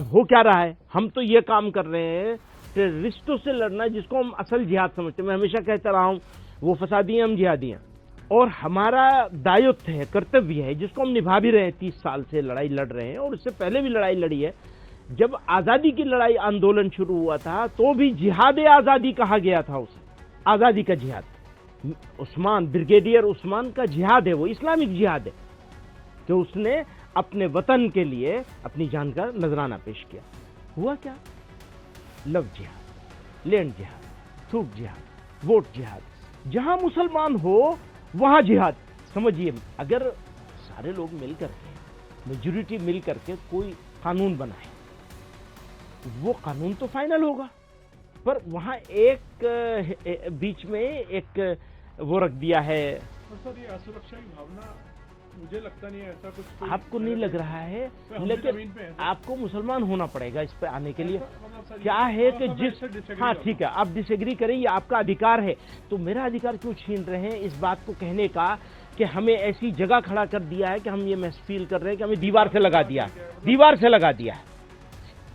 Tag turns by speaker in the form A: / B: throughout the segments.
A: اب ہو کیا رہا ہے؟ ہم تو یہ کام کر رہے ہیں ٹیررسٹوں سے لڑنا، جس کو ہم اصل جہاد سمجھتے ہیں. میں ہمیشہ کہتا رہا ہوں وہ فسادی ہیں، ہم جہادی ہیں. اور ہمارا دایتو ہے، کرتویہ ہے، جس کو ہم نبھا بھی رہے ہیں. 30 سال سے لڑائی لڑ رہے ہیں اور اس سے پہلے بھی لڑائی لڑی ہے. جب آزادی کی لڑائی آندولن شروع ہوا تھا تو بھی جہاد آزادی کہا گیا تھا اسے. آزادی کا جہاد، عثمان، بریگیڈیئر عثمان کا جہاد ہے، وہ اسلامک جہاد ہے کہ اس نے اپنے وطن کے لیے اپنی جان کا نذرانہ پیش کیا. ہوا کیا؟ لو جہاد، لینڈ جہاد، تھوک جہاد، ووٹ جہاد. جہاں مسلمان ہو وہاں جہاد. سمجھیے، اگر سارے لوگ مل کر کے، میجورٹی مل کر کے کوئی قانون بنائے، وہ قانون تو فائنل ہوگا، پر وہاں ایک بیچ میں ایک وہ رکھ دیا ہے.
B: سر یہ اسرکشا کی بھاونا مجھے لگتا نہیں ہے ایسا کچھ.
A: آپ کو نہیں لگ رہا ہے، لیکن آپ کو مسلمان ہونا پڑے گا اس پہ آنے کے لیے. کیا ہے کہ ہاں ٹھیک ہے، آپ ڈس ایگری کریں، یہ آپ کا ادھیکار ہے. تو میرا ادھیکار کیوں چھین رہے ہیں اس بات کو کہنے کا کہ ہمیں ایسی جگہ کھڑا کر دیا ہے کہ ہم یہ محسوس فیل کر رہے ہیں کہ ہمیں دیوار سے لگا دیا ہے. دیوار سے لگا دیا ہے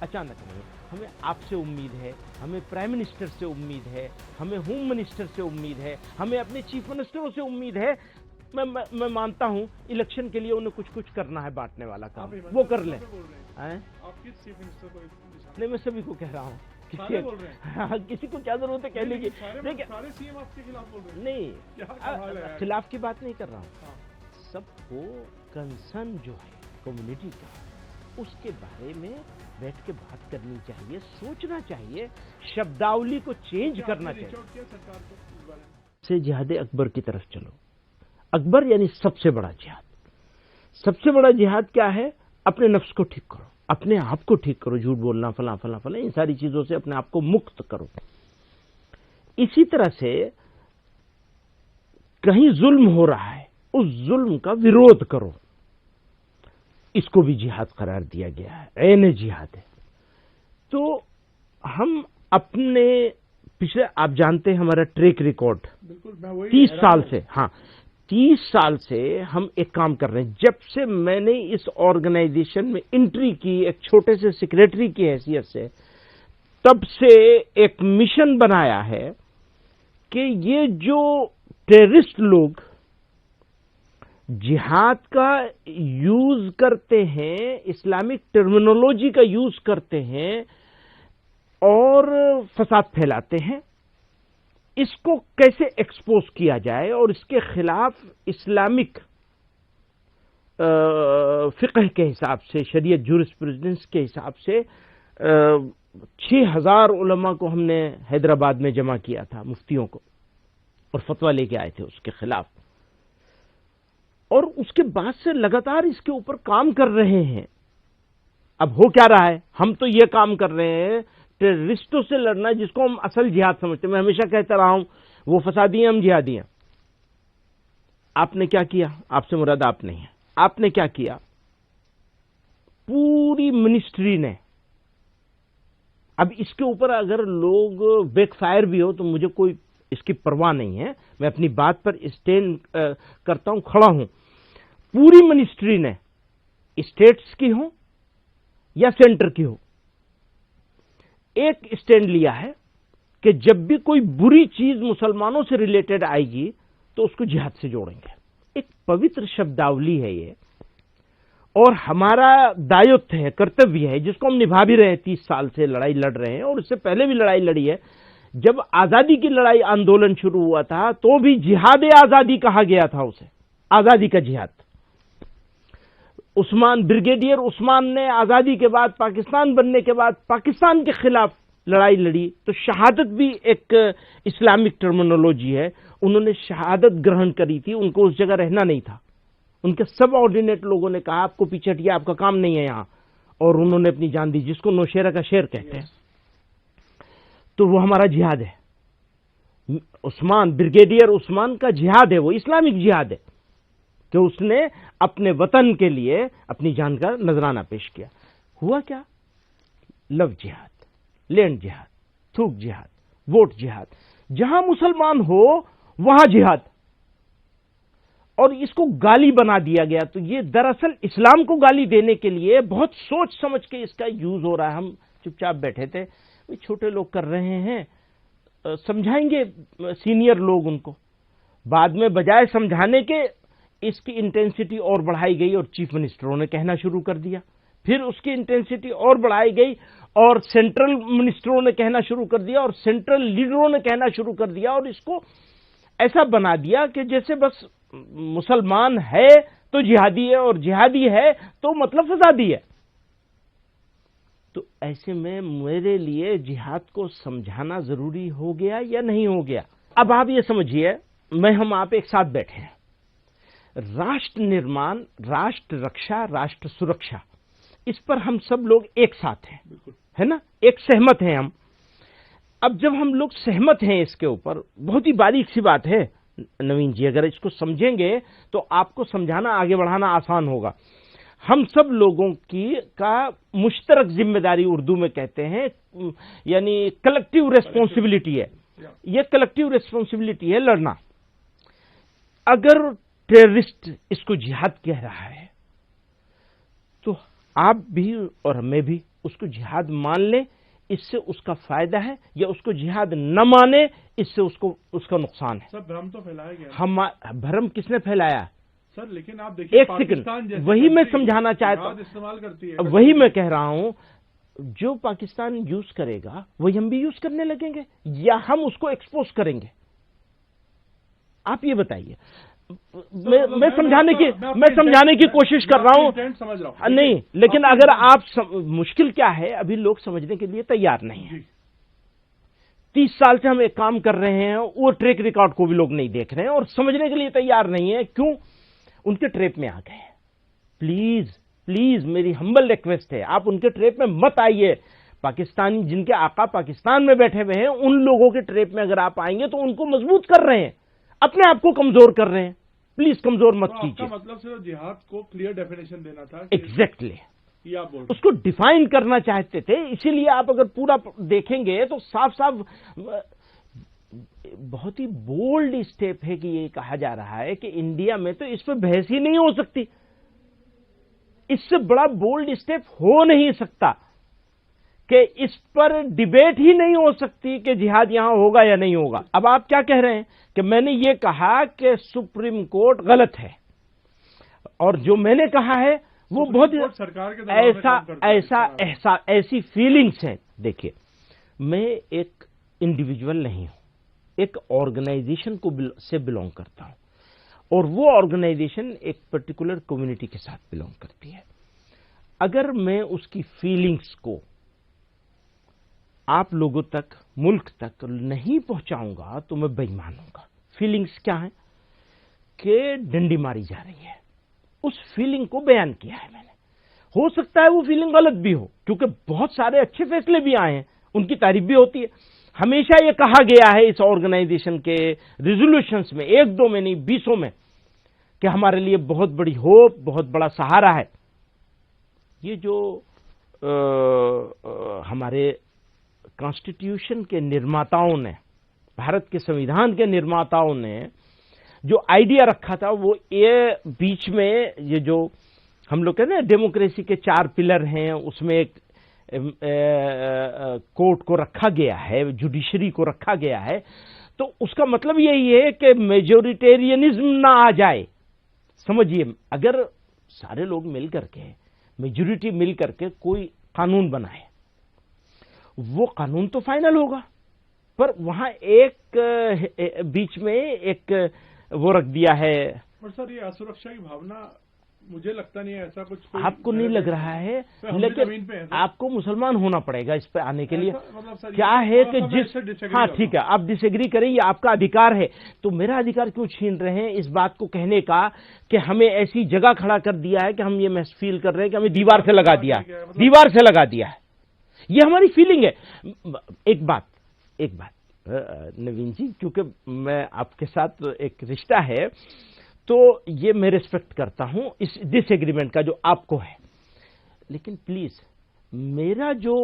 A: اچانک. نہیں، ہمیں آپ سے امید ہے، ہمیں پرائم منسٹر سے امید ہے، ہمیں ہوم منسٹر سے امید ہے، ہمیں اپنے چیف منسٹروں سے امید ہے. میں مانتا ہوں الیکشن کے لیے انہیں کچھ کرنا ہے، بانٹنے والا کام وہ کر لیں. نہیں، میں سبھی کو کہہ رہا ہوں. کسی کو کیا ضرورت ہے کہنے کی؟ نہیں، خلاف کی بات نہیں کر رہا ہوں. سب کو کنسرن جو ہے کمیونٹی کا، اس کے بارے میں بیٹھ کے بات کرنی چاہیے، سوچنا چاہیے، شبداولی کو چینج کرنا چاہیے. سے جہاد اکبر کی طرف چلو. اکبر یعنی سب سے بڑا جہاد. سب سے بڑا جہاد کیا ہے؟ اپنے نفس کو ٹھیک کرو، اپنے آپ کو ٹھیک کرو. جھوٹ بولنا، فلاں فلاں فلاں، ان ساری چیزوں سے اپنے آپ کو مکت کرو. اسی طرح سے کہیں ظلم ہو رہا ہے، اس ظلم کا ویرودھ کرو. اس کو بھی جہاد قرار دیا گیا ہے، عین جہاد ہے. تو ہم اپنے پچھلے، آپ جانتے ہیں ہمارا ٹریک ریکارڈ 30 سال سے، 30 سال سے ہم ایک کام کر رہے ہیں. جب سے میں نے اس آرگنائزیشن میں انٹری کی ایک چھوٹے سے سیکریٹری کی حیثیت سے، تب سے ایک مشن بنایا ہے کہ یہ جو ٹیررسٹ لوگ جہاد کا یوز کرتے ہیں، اسلامک ٹرمینولوجی کا یوز کرتے ہیں اور فساد پھیلاتے ہیں، اس کو کیسے ایکسپوز کیا جائے اور اس کے خلاف اسلامک فقہ کے حساب سے، شریعت جورسپروڈنس کے حساب سے 6000 علماء کو ہم نے حیدرآباد میں جمع کیا تھا، مفتیوں کو، اور فتویٰ لے کے آئے تھے اس کے خلاف. اور اس کے بعد سے لگاتار اس کے اوپر کام کر رہے ہیں. اب ہو کیا رہا ہے؟ ہم تو یہ کام کر رہے ہیں ٹیررسٹوں سے لڑنا، جس کو ہم اصل جہاد سمجھتے ہیں. میں ہمیشہ کہتا رہا ہوں وہ فسادی ہیں، ہم جہادی ہیں. آپ نے کیا کیا؟ آپ سے مراد آپ نہیں ہے. آپ نے کیا کیا؟ پوری منسٹری نے، اب اس کے اوپر اگر لوگ بیک فائر بھی ہو تو مجھے کوئی اس کی پرواہ نہیں ہے، میں اپنی بات پر اسٹینڈ کرتا ہوں، کھڑا ہوں. پوری منسٹری نے، اسٹیٹس کی ہو یا سینٹر کی ہو، ایک اسٹینڈ لیا ہے کہ جب بھی کوئی بری چیز مسلمانوں سے ریلیٹڈ آئے گی تو اس کو جہاد سے جوڑیں گے. ایک پوتر شبداولی ہے یہ، اور ہمارا دایتو ہے، کرتویہ ہے، جس کو ہم نبھا بھی رہے ہیں. 30 سال سے لڑائی لڑ رہے ہیں اور اس سے پہلے بھی لڑائی لڑی ہے. جب آزادی کی لڑائی آندولن شروع ہوا تھا تو بھی جہاد آزادی کہا گیا تھا اسے. آزادی کا جہاد. عثمان، بریگیڈیئر عثمان نے آزادی کے بعد، پاکستان بننے کے بعد پاکستان کے خلاف لڑائی لڑی. تو شہادت بھی ایک اسلامک ٹرمینولوجی ہے. انہوں نے شہادت گرہن کری تھی، ان کو اس جگہ رہنا نہیں تھا. ان کے سب آرڈینیٹ لوگوں نے کہا آپ کو پیچھے ہٹیے، آپ کا کام نہیں ہے یہاں، اور انہوں نے اپنی جان دی، جس کو نوشیرہ کا شعر کہتے ہیں. تو وہ ہمارا جہاد ہے. عثمان، بریگیڈیئر عثمان کا جہاد ہے، وہ اسلامک جہاد ہے کہ اس نے اپنے وطن کے لیے اپنی جان کا نذرانہ پیش کیا. ہوا کیا؟ لو جہاد، لینڈ جہاد، تھوک جہاد، ووٹ جہاد. جہاں مسلمان ہو وہاں جہاد. اور اس کو گالی بنا دیا گیا. تو یہ دراصل اسلام کو گالی دینے کے لیے بہت سوچ سمجھ کے اس کا یوز ہو رہا ہے. ہم چپ چاپ بیٹھے تھے, چھوٹے لوگ کر رہے ہیں, سمجھائیں گے سینئر لوگ ان کو. بعد میں بجائے سمجھانے کے اس کی انٹینسٹی اور بڑھائی گئی اور چیف منسٹروں نے کہنا شروع کر دیا. پھر اس کی انٹینسٹی اور بڑھائی گئی اور سینٹرل منسٹروں نے کہنا شروع کر دیا اور سینٹرل لیڈروں نے کہنا شروع کر دیا, اور اس کو ایسا بنا دیا کہ جیسے بس مسلمان ہے تو جہادی ہے اور جہادی ہے تو مطلب فسادی ہے. تو ایسے میں میرے لیے جہاد کو سمجھانا ضروری ہو گیا یا نہیں ہو گیا؟ اب آپ یہ سمجھیے, ہم آپ ایک ساتھ بیٹھے ہیں, راشٹر نرمان, راشٹر رکشا, راشٹر سرکشا, اس پر ہم سب لوگ ایک ساتھ ہیں, ہے نا, ایک سہمت ہیں ہم. اب جب ہم لوگ سہمت ہیں اس کے اوپر, بہت ہی باریک سی بات ہے نوین جی, اگر اس کو سمجھیں گے تو آپ کو سمجھانا, آگے بڑھانا آسان ہوگا. ہم سب لوگوں کا مشترک ذمہ داری اردو میں کہتے ہیں, یعنی کلیکٹیو ریسپانسبلٹی ہے. یہ کلیکٹیو ریسپانسبلٹی ہے لڑنا. اگر ٹیررسٹ اس کو جہاد کہہ رہا ہے تو آپ بھی اور میں بھی اس کو جہاد مان لیں, اس سے اس کا فائدہ ہے, یا اس کو جہاد نہ مانے, اس سے اس کا نقصان ہے.
B: سر بھرم تو پھیلایا گیا.
A: بھرم کس نے پھیلایا
B: سر؟ لیکن آپ دیکھیں,
A: ایک سیکنڈ, وہی میں سمجھانا چاہتا ہوں,
B: استعمال کرتی ہے,
A: وہی میں کہہ رہا ہوں. جو پاکستان یوز کرے گا وہی ہم بھی یوز کرنے لگیں گے, یا ہم اس کو ایکسپوز کریں گے؟ آپ یہ بتائیے. میں سمجھانے کی کوشش کر رہا ہوں. نہیں, لیکن اگر آپ مشکل کیا ہے, ابھی لوگ سمجھنے کے لیے تیار نہیں ہیں. 30 سال سے ہم ایک کام کر رہے ہیں, وہ ٹریک ریکارڈ کو بھی لوگ نہیں دیکھ رہے ہیں اور سمجھنے کے لیے تیار نہیں ہیں. کیوں؟ ان کے ٹریپ میں آ گئے. پلیز میری ہمبل ریکویسٹ ہے, آپ ان کے ٹریپ میں مت آئیے. پاکستانی جن کے آقا پاکستان میں بیٹھے ہوئے ہیں, ان لوگوں کے ٹریپ میں اگر آپ آئیں گے تو ان کو مضبوط کر رہے ہیں, اپنے آپ کو کمزور کر رہے ہیں. پلیز کمزور مت کیجیے.
B: مطلب صرف جہاد کو کلیئر ڈیفینیشن دینا تھا.
A: ایگزیکٹلی, اس کو ڈیفائن کرنا چاہتے تھے. اسی لیے آپ اگر پورا دیکھیں گے تو صاف بہت ہی بولڈ اسٹیپ ہے کہ یہ کہا جا رہا ہے کہ انڈیا میں تو اس پہ بحث ہی نہیں ہو سکتی. اس سے بڑا بولڈ اسٹیپ ہو نہیں سکتا کہ اس پر ڈیبیٹ ہی نہیں ہو سکتی کہ جہاد یہاں ہوگا یا نہیں ہوگا. اب آپ کیا کہہ رہے ہیں کہ میں نے یہ کہا کہ سپریم کورٹ غلط ہے, اور جو میں نے کہا ہے وہ بہت ایسی فیلنگز ہیں. دیکھیے, میں ایک انڈیویجول نہیں ہوں, ایک آرگنائزیشن سے بلونگ کرتا ہوں, اور وہ آرگنائزیشن ایک پرٹیکولر کمیونٹی کے ساتھ بلونگ کرتی ہے. اگر میں اس کی فیلنگز کو آپ لوگوں تک, ملک تک نہیں پہنچاؤں گا تو میں بے ایمان ہوں گا. فیلنگز کیا ہیں کہ ڈنڈی ماری جا رہی ہے, اس فیلنگ کو بیان کیا ہے میں نے. ہو سکتا ہے وہ فیلنگ غلط بھی ہو, کیونکہ بہت سارے اچھے فیصلے بھی آئے ہیں, ان کی تعریف بھی ہوتی ہے. ہمیشہ یہ کہا گیا ہے اس آرگنائزیشن کے ریزولوشنز میں, 1-2 میں نہیں 20 میں, کہ ہمارے لیے بہت بڑی ہوپ, بہت بڑا سہارا ہے. یہ جو ہمارے کانسٹیٹیوشن کے نرماتاؤں نے, بھارت کے سنویدھان کے نرماتاؤں نے جو آئیڈیا رکھا تھا, وہ یہ بیچ میں یہ جو ہم لوگ کہتے ہیں ڈیموکریسی کے 4 پلر ہیں, اس میں ایک کورٹ کو رکھا گیا ہے, جوڈیشری کو رکھا گیا ہے. تو اس کا مطلب یہی ہے کہ میجورٹیرینزم نہ آ جائے. سمجھیے, اگر سارے لوگ مل کر کے, میجورٹی مل کر کے کوئی قانون بنائے, وہ قانون تو فائنل ہوگا, پر وہاں ایک بیچ میں ایک وہ رکھ دیا ہے.
B: اور سر, یہ اسرکشا کی بھاونا مجھے لگتا نہیں ہے ایسا کچھ.
A: آپ کو نہیں لگ رہا ہے, لیکن آپ کو مسلمان ہونا پڑے گا اس پہ آنے کے لیے. کیا ہے کہ ہاں ٹھیک ہے, آپ ڈس ایگری کریں, یہ آپ کا ادھیکار ہے. تو میرا ادھیکار کیوں چھین رہے ہیں اس بات کو کہنے کا کہ ہمیں ایسی جگہ کھڑا کر دیا ہے کہ ہم یہ محسوس فیل کر رہے ہیں کہ ہمیں دیوار سے لگا دیا ہے. یہ ہماری فیلنگ ہے. ایک بات نوین جی, کیونکہ میں آپ کے ساتھ ایک رشتہ ہے تو یہ میں ریسپیکٹ کرتا ہوں اس ڈس ایگریمنٹ کا جو آپ کو ہے, لیکن پلیز میرا جو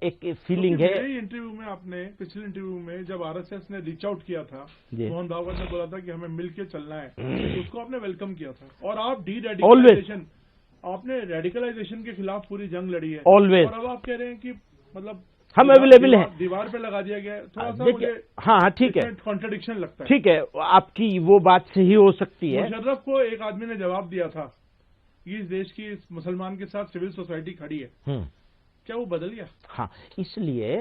A: ایک فیلنگ ہے،
B: انٹرویو میں آپ نے پچھلے انٹرویو میں جب آر ایس ایس نے ریچ آؤٹ کیا تھا، موہن بھاگوت نے بولا تھا کہ ہمیں مل کے چلنا ہے، اس کو آپ نے ویلکم کیا تھا، اور آپ ڈی ریڈیکلائزیشن، آپ نے ریڈیکلائزیشن کے خلاف پوری جنگ لڑی ہے،
A: آلویز،
B: اور اب آپ کہہ رہے ہیں کہ مطلب
A: ہم اویلیبل ہیں،
B: دیوار پہ لگا دیا گیا ہے، تھوڑا سا مجھے
A: ہاں ٹھیک ہے،
B: کانٹرڈکشن لگتا ہے۔
A: ٹھیک ہے، آپ کی وہ بات صحیح ہو سکتی ہے۔
B: مشرف کو ایک آدمی نے جواب دیا تھا کہ اس دیش کی اس مسلمان کے ساتھ سول سوسائٹی کھڑی ہے، کیا وہ بدل گیا؟
A: ہاں، اس لیے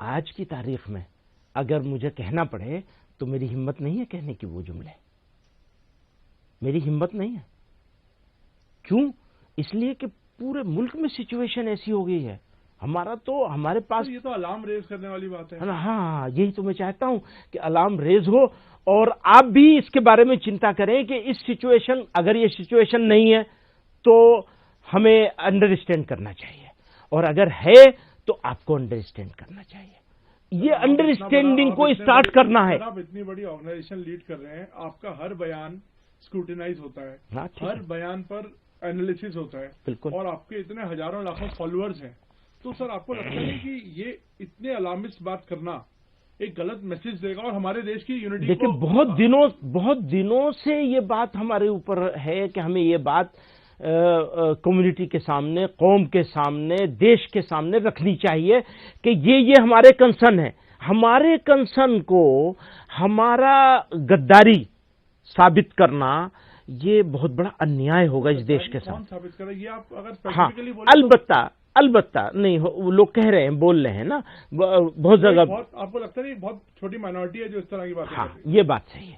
A: آج کی تاریخ میں اگر مجھے کہنا پڑے تو میری ہمت نہیں ہے کہنے کی وہ جملے، میری ہمت نہیں ہے۔ کیوں؟ اس لیے کہ پورے ملک میں سچویشن ایسی ہو گئی ہے، ہمارے پاس
B: یہ تو الارم ریز کرنے والی بات ہے۔
A: ہاں، یہی تو میں چاہتا ہوں کہ الارم ریز ہو، اور آپ بھی اس کے بارے میں چنتا کریں کہ اس سچویشن، اگر یہ سچویشن نہیں ہے تو ہمیں انڈرسٹینڈ کرنا چاہیے، اور اگر ہے تو آپ کو انڈرسٹینڈ کرنا چاہیے۔ یہ انڈرسٹینڈنگ کو اسٹارٹ کرنا ہے۔
B: آپ اتنی بڑی آرگنائزیشن لیڈ کر رہے ہیں، آپ کا ہر بیان اسکروٹینائز ہوتا ہے، ہر بیان پر اینالیسس ہوتا ہے،
A: بالکل،
B: اور آپ کے اتنے ہزاروں لاکھوں فالوورز ہیں، تو سر آپ کو لگتا ہے کہ یہ اتنے الارمسٹ بات کرنا ایک غلط میسج دے گا اور ہمارے دیش کی یونٹی کو؟
A: دیکھیں، بہت دنوں سے یہ بات ہمارے اوپر ہے کہ ہمیں یہ بات کمیونٹی کے سامنے، قوم کے سامنے، دیش کے سامنے رکھنی چاہیے کہ یہ ہمارے کنسرن ہے۔ ہمارے کنسرن کو ہمارا غداری ثابت کرنا یہ بہت بڑا انیائے ہوگا اس دیش کے ساتھ۔
B: کون ثابت کرے یہ؟ آپ اگر
A: ہاں،
B: اسپیسیفکلی بولیں
A: البتہ نہیں، لوگ کہہ رہے ہیں، بول رہے ہیں نا بہت جگہ۔
B: آپ کو لگتا نہیں بہت چھوٹی مائنورٹی ہے جو اس طرح کی بات
A: ہاں، یہ بات صحیح ہے،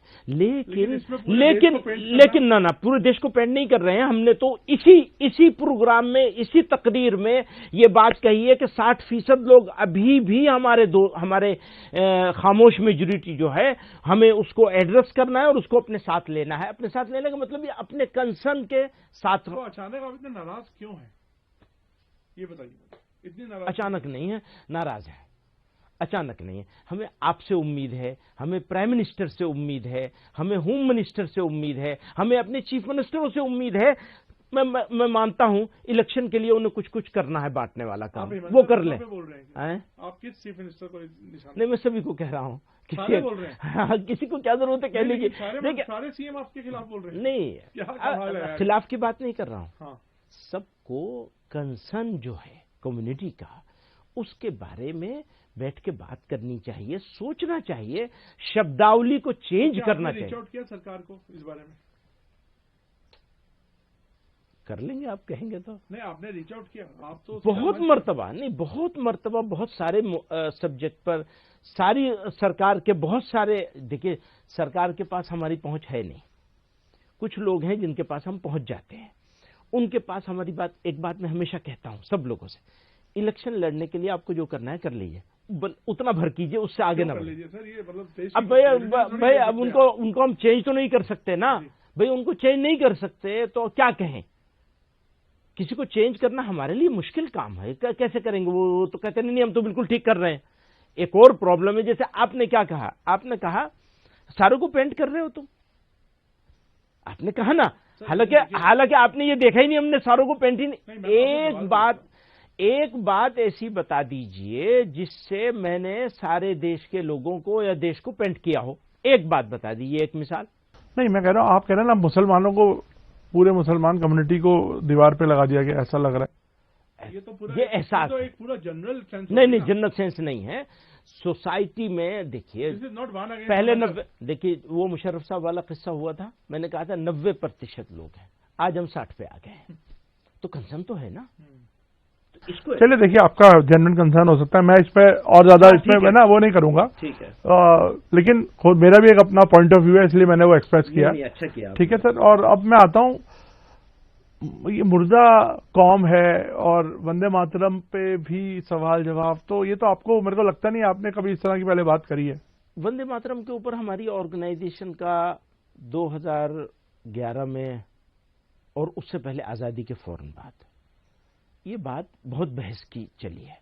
A: لیکن نہ پورے دیش کو پینٹ نہیں کر رہے ہیں۔ ہم نے تو اسی پروگرام میں، اسی تقریر میں یہ بات کہی ہے کہ 60% لوگ ابھی بھی ہمارے خاموش میجورٹی جو ہے، ہمیں اس کو ایڈریس کرنا ہے اور اس کو اپنے ساتھ لینا ہے۔ اپنے ساتھ لینے کا مطلب یہ اپنے کنسرن کے ساتھ۔
B: اچانک آپ اتنے ناراض کیوں ہیں یہ بتائیے؟ اتنی ناراض
A: اچانک نہیں ہے، ناراض ہے، اچانک نہیں ہے۔ ہمیں آپ سے امید ہے، ہمیں پرائم منسٹر سے امید ہے، ہمیں ہوم منسٹر سے امید ہے، ہمیں اپنے چیف منسٹروں سے امید ہے۔ میں مانتا ہوں الیکشن کے لیے انہیں کچھ کرنا ہے، بانٹنے والا کام وہ کر لیں۔
B: آپ کس چیف منسٹر کو نشان؟
A: نہیں، میں سبھی کو کہہ رہا ہوں، کسی کو کیا ضرورت ہے کہنے کی؟
B: سارے سی ایم آپ کے خلاف بول رہے ہیں؟
A: نہیں، خلاف کی بات نہیں کر رہا ہوں۔ سب کو کنسرن جو ہے کمیونٹی کا، اس کے بارے میں بیٹھ کے بات کرنی چاہیے، سوچنا چاہیے، شبداولی کو چینج کرنا چاہیے۔
B: ریچ آؤٹ کیا سرکار کو اس بارے میں؟
A: کر لیں گے، آپ کہیں گے تو۔
B: نہیں، آپ نے ریچ آؤٹ کیا؟ آپ تو
A: بہت مرتبہ بہت سارے سبجیکٹ پر، ساری سرکار کے بہت سارے، دیکھیے سرکار کے پاس ہماری پہنچ ہے نہیں، کچھ لوگ ہیں جن کے پاس ہم پہنچ جاتے ہیں، ان کے پاس ہماری بات، ایک بات میں ہمیشہ کہتا ہوں سب لوگوں سے، الیکشن لڑنے کے لیے آپ کو جو کرنا ہے کر لیجئے، اتنا بھر کیجئے، اس سے آگے نہ بڑھیے۔ اب بھائی اب ان کو ہم چینج تو نہیں کر سکتے نا، بھائی ان کو چینج نہیں کر سکتے تو کیا کہیں؟ کسی کو چینج کرنا ہمارے لیے مشکل کام ہے، کیسے کریں گے؟ وہ تو کہتے نہیں، ہم تو بالکل ٹھیک کر رہے ہیں۔ ایک اور پرابلم ہے، جیسے آپ نے کیا کہا، آپ نے کہا ساروں کو پینٹ کر رہے ہو تم، آپ نے کہا نا، حالانکہ آپ نے یہ دیکھا ہی نہیں ہم نے ساروں کو پینٹ ہی نہیں۔ ایک بات ایسی بتا دیجئے جس سے میں نے سارے دیش کے لوگوں کو یا دیش کو پینٹ کیا ہو، ایک بات بتا دیجئے، ایک مثال۔
B: نہیں، میں کہہ رہا ہوں، آپ کہہ رہے ہیں نا مسلمانوں کو، پورے مسلمان کمیونٹی کو دیوار پہ لگا دیا گیا، ایسا لگ رہا ہے۔ یہ احساس پورا جنرل سینس
A: نہیں، جنرل سینس نہیں ہے۔ سوسائٹی میں دیکھیے، پہلے دیکھیے وہ مشرف صاحب والا قصہ ہوا تھا، میں نے کہا تھا 90% لوگ ہیں، آج ہم 60 پہ آ گئے ہیں، تو کنسرن تو ہے نا۔
B: چلیے دیکھیے، آپ کا جنرل کنسرن ہو سکتا ہے، میں اس پہ اور زیادہ اس میں نا وہ نہیں کروں گا، ٹھیک ہے، لیکن خود میرا بھی ایک اپنا پوائنٹ آف ویو ہے، اس لیے میں نے وہ ایکسپریس کیا، ٹھیک ہے سر۔ اور اب میں آتا ہوں، یہ مردہ قوم ہے اور وندے ماترم پہ بھی سوال جواب، تو یہ تو آپ کو، میرے کو لگتا نہیں آپ نے کبھی اس طرح کی پہلے بات کری ہے۔
A: وندے ماترم کے اوپر ہماری آرگنائزیشن کا 2011 میں اور اس سے پہلے آزادی کے فوراً بعد یہ بات بہت بحث کی چلی ہے۔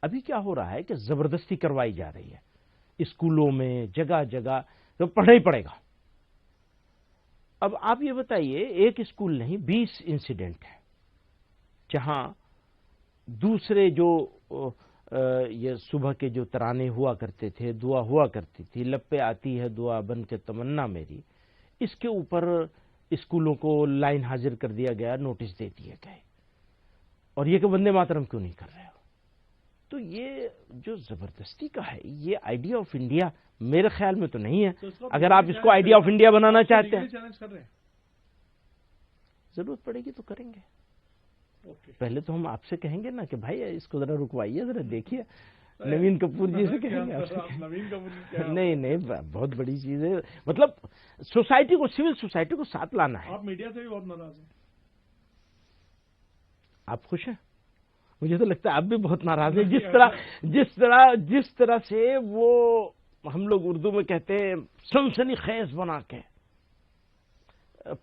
A: ابھی کیا ہو رہا ہے کہ زبردستی کروائی جا رہی ہے اسکولوں میں، جگہ جگہ، تو پڑھنا ہی پڑے گا۔ اب آپ یہ بتائیے، ایک اسکول نہیں 20 انسیڈنٹ ہیں جہاں دوسرے جو یہ صبح کے جو ترانے ہوا کرتے تھے، دعا ہوا کرتی تھی، لب پہ آتی ہے دعا بن کے تمنا میری، اس کے اوپر اسکولوں کو لائن حاضر کر دیا گیا، نوٹس دے دیے گئے، اور یہ کہ وندے ماترم کیوں نہیں کر رہے ہو؟ تو یہ جو زبردستی کا ہے، یہ آئیڈیا آف انڈیا میرے خیال میں تو نہیں ہے. اگر آپ اس کو آئیڈیا آف انڈیا بنانا چاہتے ہیں، ضرورت پڑے گی تو کریں گے. پہلے تو ہم آپ سے کہیں گے نا کہ بھائی اس کو ذرا رکوائیے، ذرا دیکھیے. نوین کپور جی سے کہیں گے آپ سے. نہیں، بہت بڑی چیز ہے. مطلب سوسائٹی کو، سول سوسائٹی کو ساتھ لانا ہے.
B: آپ میڈیا سے بھی بہت ناراض ہیں.
A: آپ خوش ہیں؟ مجھے تو لگتا ہے آپ بھی بہت ناراض ہیں. جس طرح سے وہ ہم لوگ اردو میں کہتے ہیں سنسنی خیز بنا کے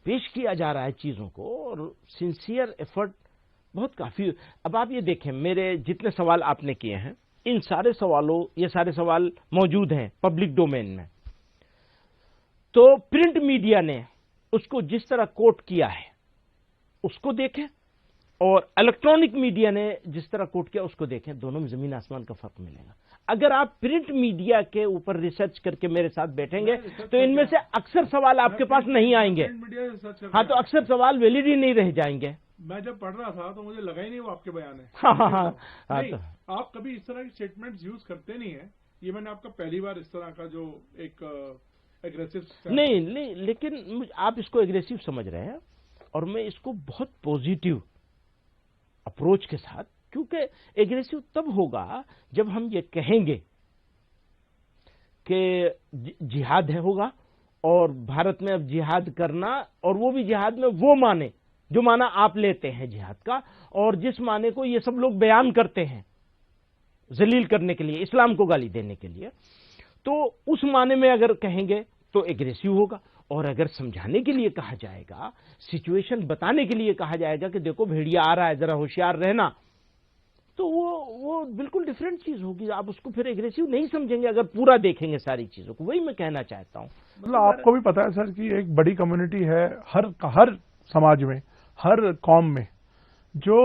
A: پیش کیا جا رہا ہے چیزوں کو، اور سنسیئر ایفرٹ بہت کافی. اب آپ یہ دیکھیں، میرے جتنے سوال آپ نے کیے ہیں، ان سارے سوالوں، یہ سارے سوال موجود ہیں پبلک ڈومین میں. تو پرنٹ میڈیا نے اس کو جس طرح کوٹ کیا ہے اس کو دیکھیں، اور الیکٹرانک میڈیا نے جس طرح کوٹ کیا اس کو دیکھیں. دونوں میں زمین آسمان کا فرق ملے گا. اگر آپ پرنٹ میڈیا کے اوپر ریسرچ کر کے میرے ساتھ بیٹھیں گے تو ان میں سے اکثر سوال آپ کے پاس نہیں آئیں گے. ہاں، تو اکثر سوال ویلڈ ہی نہیں رہ جائیں گے.
B: میں جب پڑھ رہا تھا تو مجھے لگا ہی نہیں وہ آپ کے بیان ہے. آپ کبھی اس طرح کی اسٹیٹمنٹ یوز کرتے نہیں ہیں. یہ میں نے آپ کا پہلی بار اس طرح کا جو ایک ایگریسو
A: نہیں، لیکن آپ اس کو ایگریسو سمجھ رہے ہیں، اور میں اس کو بہت پوزیٹو اپروچ کے ساتھ، کیونکہ ایگریسو تب ہوگا جب ہم یہ کہیں گے کہ جہاد ہوگا، اور بھارت میں اب جہاد کرنا، اور وہ بھی جہاد میں وہ معنی جو معنی آپ لیتے ہیں جہاد کا، اور جس معنی کو یہ سب لوگ بیان کرتے ہیں ذلیل کرنے کے لیے، اسلام کو گالی دینے کے لیے، تو اس معنی میں اگر کہیں گے تو ایگریسو ہوگا. اور اگر سمجھانے کے لیے کہا جائے گا، سچویشن بتانے کے لیے کہا جائے گا کہ دیکھو بھیڑیا آ رہا ہے، ذرا ہوشیار رہنا، تو وہ بالکل ڈیفرنٹ چیز ہوگی. آپ اس کو پھر ایگریسو نہیں سمجھیں گے اگر پورا دیکھیں گے ساری چیزوں کو. وہی میں کہنا چاہتا ہوں.
B: مطلب آپ کو بھی پتا ہے سر کہ ایک بڑی کمیونٹی ہے ہر سماج میں، ہر قوم میں، جو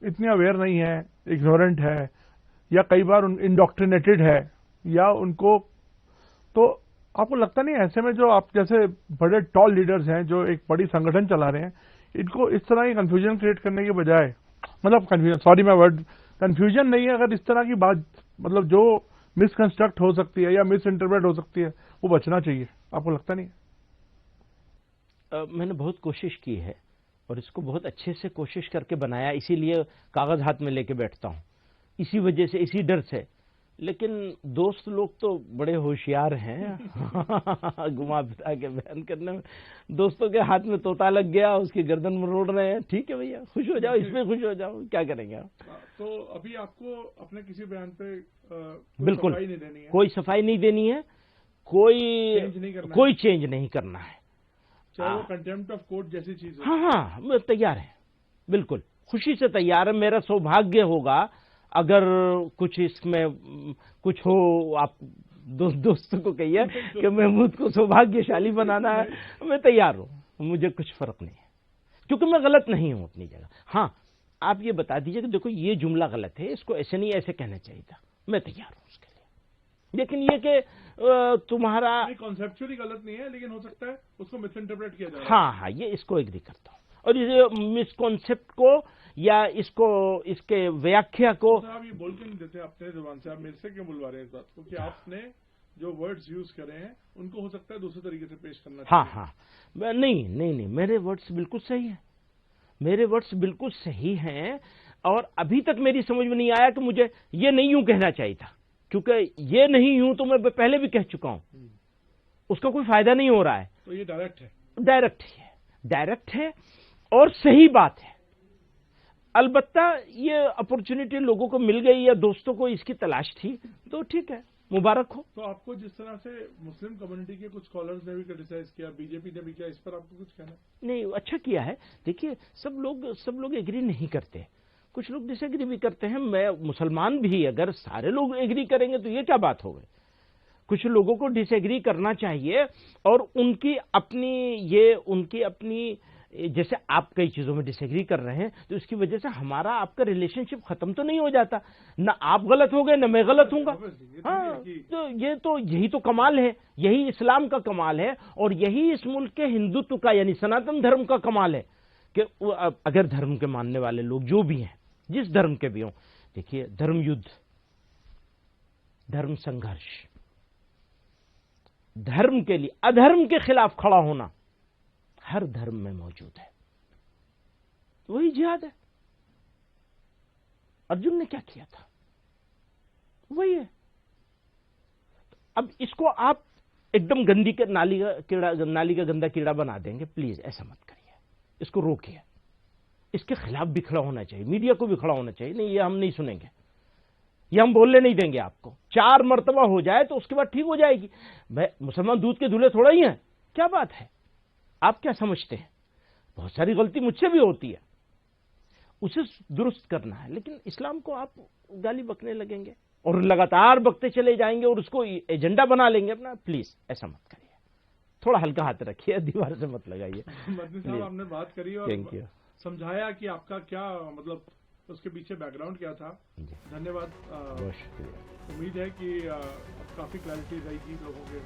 B: اتنی اویئر نہیں ہے، اگنورنٹ ہے، یا کئی بار انڈوکٹرینیٹڈ ہے، یا ان کو، تو آپ کو لگتا نہیں ایسے میں جو آپ جیسے بڑے ٹال لیڈرز ہیں جو ایک بڑی سنگٹھن چلا رہے ہیں، ان کو اس طرح کی کنفیوژن کریٹ کرنے کے بجائے، مطلب کنفیوژن نہیں ہے، اگر اس طرح کی بات، مطلب جو مس کنسٹرکٹ ہو سکتی ہے یا مس انٹرپریٹ ہو سکتی ہے، وہ بچنا چاہیے. آپ کو لگتا نہیں؟
A: میں نے بہت کوشش کی ہے، اور اس کو بہت اچھے سے کوشش کر کے بنایا، اسی لیے کاغذ ہاتھ میں لے کے بیٹھتا ہوں، اسی وجہ سے، اسی ڈر سے. لیکن دوست لوگ تو بڑے ہوشیار ہیں گھما پھرا کے بیان کرنے میں. دوستوں کے ہاتھ میں طوطا لگ گیا، اس کی گردن مروڑ رہے ہیں. ٹھیک ہے بھیا، خوش ہو جاؤ، اس میں خوش ہو جاؤ، کیا کریں گے آپ.
B: تو ابھی آپ کو اپنے کسی بیان پہ
A: بالکل کوئی صفائی نہیں دینی ہے، کوئی چینج نہیں کرنا ہے.
B: چاہے وہ کنٹیمپٹ آف کورٹ جیسی چیز ہو.
A: ہاں، میں تیار ہے، بالکل خوشی سے تیار ہے. میرا سوبھاگیہ ہوگا اگر کچھ اس میں کچھ ہو. آپ دوستوں کو کہیے کہ محمود کو سوبھاگیہ شالی بنانا ہے، میں تیار ہوں. مجھے کچھ فرق نہیں ہے، کیونکہ میں غلط نہیں ہوں اپنی جگہ. ہاں، آپ یہ بتا دیجئے کہ دیکھو یہ جملہ غلط ہے، اس کو ایسے نہیں ایسے کہنا چاہیے تھا. میں تیار ہوں اس کے لیے. لیکن یہ کہ تمہارا
B: کانسیپچولی غلط نہیں ہے، لیکن ہو سکتا ہے اس کو مس انٹرپریٹ کیا جائے.
A: ہاں، یہ اس کو ایگری کرتا ہوں. اور اس مس کانسیپٹ کو یا اس کے ویاکھیا کو
B: آپ یہ بول کے نہیں دیتے اپنے زبان سے. آپ میرے سے کیوں بلوا رہے ہیں اس بات کو کہ آپ نے جو ورڈز یوز کرے ہیں ان کو ہو سکتا ہے دوسرے طریقے سے پیش کرنا چاہیے.
A: ہاں، نہیں، میرے ورڈز بالکل صحیح ہیں. میرے ورڈز بالکل صحیح ہیں، اور ابھی تک میری سمجھ میں نہیں آیا کہ مجھے یہ نہیں یوں کہنا چاہیے تھا، کیونکہ یہ نہیں یوں تو میں پہلے بھی کہہ چکا ہوں. اس کا کوئی فائدہ نہیں ہو رہا ہے.
B: تو یہ
A: ڈائریکٹ ہے اور صحیح بات ہے. البتہ یہ اپورچونٹی لوگوں کو مل گئی یا دوستوں کو اس کی تلاش تھی، تو ٹھیک ہے، مبارک ہو.
B: تو آپ کو جس طرح سے مسلم کمیونٹی کے کچھ اسکالرز نے بھی کرٹیسائز کیا، بی جے پی نے بھی کیا، اس پر آپ کو کچھ کہنا ہے؟
A: نہیں، اچھا کیا ہے. دیکھیے، سب لوگ ایگری نہیں کرتے، کچھ لوگ ڈس ایگری بھی کرتے ہیں. میں مسلمان بھی اگر سارے لوگ ایگری کریں گے تو یہ کیا بات ہو گئی. کچھ لوگوں کو ڈس ایگری کرنا چاہیے، اور ان کی اپنی جیسے آپ کئی چیزوں میں ڈس ایگری کر رہے ہیں تو اس کی وجہ سے ہمارا آپ کا ریلیشن شپ ختم تو نہیں ہو جاتا، نہ آپ غلط ہو گئے نہ میں غلط ہوں گا. ہاں تو یہی تو کمال ہے، یہی اسلام کا کمال ہے، اور یہی اس ملک کے ہندوتو کا یعنی سناتن دھرم کا کمال ہے کہ اگر دھرم کے ماننے والے لوگ جو بھی ہیں، جس دھرم کے بھی ہوں، دیکھیے دھرم یدھ، دھرم سنگھرش، دھرم کے لیے ادھرم کے خلاف کھڑا ہونا ہر دھرم میں موجود ہے. وہی جہاد ہے. ارجن نے کیا کیا تھا؟ وہی ہے. اب اس کو آپ ایک دم گندی کے نالی کا گندا کیڑا بنا دیں گے. پلیز ایسا مت کریے، اس کو روکیے. اس کے خلاف بھی کھڑا ہونا چاہیے، میڈیا کو بھی کھڑا ہونا چاہیے. نہیں، یہ ہم نہیں سنیں گے، یہ ہم بولنے نہیں دیں گے آپ کو. 4 مرتبہ ہو جائے تو اس کے بعد ٹھیک ہو جائے گی. مسلمان دودھ کے دھلے تھوڑا ہی ہیں، کیا بات ہے؟ آپ کیا سمجھتے ہیں؟ بہت ساری غلطی مجھ سے بھی ہوتی ہے، اسے درست کرنا ہے. لیکن اسلام کو آپ گالی بکنے لگیں گے اور لگاتار بکتے چلے جائیں گے اور اس کو ایجنڈا بنا لیں گے اپنا. پلیز ایسا مت کریے، تھوڑا ہلکا ہاتھ رکھیے، دیوار سے مت لگائیے.
B: مدنی صاحب آپ نے بات کری اور سمجھایا کہ آپ کا کیا مطلب اس کے پیچھے بیک گراؤنڈ کیا تھا. دھنیہ واد.
A: بہت شکریہ.
B: امید ہے کہ کافی کلیئرٹی رہے گی لوگوں کے.